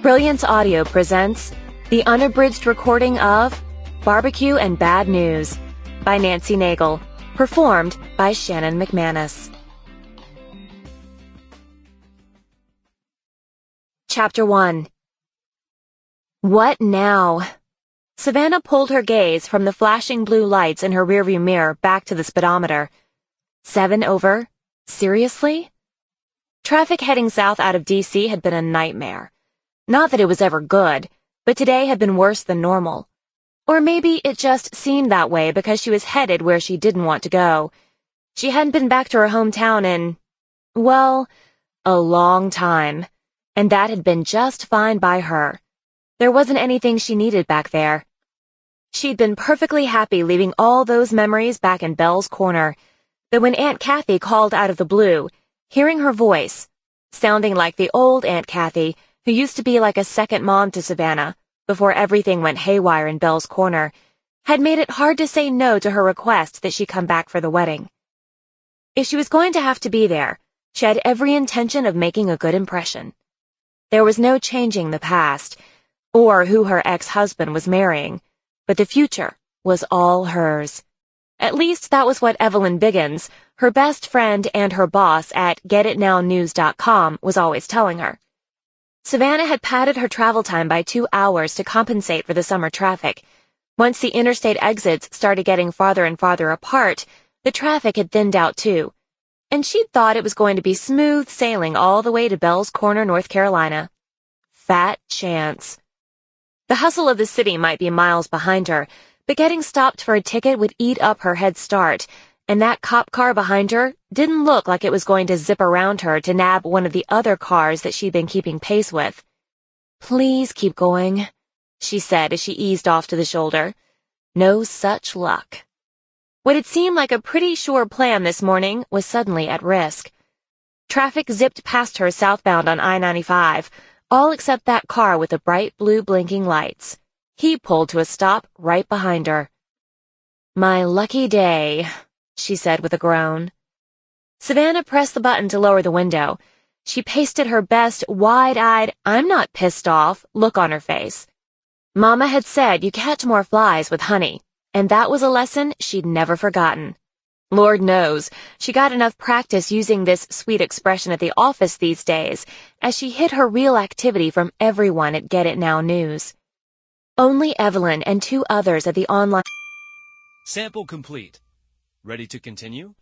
Brilliance Audio presents the unabridged recording of Barbecue and Bad News by Nancy Naigle, performed by Shannon McManus. Chapter 1. What now? Savannah pulled her gaze from the flashing blue lights in her rearview mirror back to the speedometer. 7 over? Seriously? Traffic heading south out of D.C. had been a nightmare. Not that it was ever good, but today had been worse than normal. Or maybe it just seemed that way because she was headed where she didn't want to go. She hadn't been back to her hometown in, well, a long time, and that had been just fine by her. There wasn't anything she needed back there. She'd been perfectly happy leaving all those memories back in Bell's Corner, but when Aunt Kathy called out of the blue, hearing her voice, sounding like the old Aunt Kathy, who used to be like a second mom to Savannah before everything went haywire in Bell's Corner, had made it hard to say no to her request that she come back for the wedding. If she was going to have to be there, she had every intention of making a good impression. There was no changing the past, or who her ex-husband was marrying, but the future was all hers. At least that was what Evelyn Biggins, her best friend and her boss at GetItNowNews.com, was always telling her. Savannah had padded her travel time by 2 hours to compensate for the summer traffic. Once the interstate exits started getting farther and farther apart, the traffic had thinned out too, and she'd thought it was going to be smooth sailing all the way to Bell's Corner, North Carolina. Fat chance. The hustle of the city might be miles behind her, but getting stopped for a ticket would eat up her head start, and that cop car behind her didn't look like it was going to zip around her to nab one of the other cars that she'd been keeping pace with. "Please keep going," she said as she eased off to the shoulder. No such luck. What had seemed like a pretty sure plan this morning was suddenly at risk. Traffic zipped past her southbound on I-95, all except that car with the bright blue blinking lights. He pulled to a stop right behind her. "My lucky day," she said with a groan. Savannah pressed the button to lower the window. She pasted her best wide-eyed, "I'm not pissed off" look on her face. Mama had said you catch more flies with honey, and that was a lesson she'd never forgotten. Lord knows, she got enough practice using this sweet expression at the office these days, as she hid her real activity from everyone at Get It Now News. Only Evelyn and 2 others at the online... Sample complete. Ready to continue?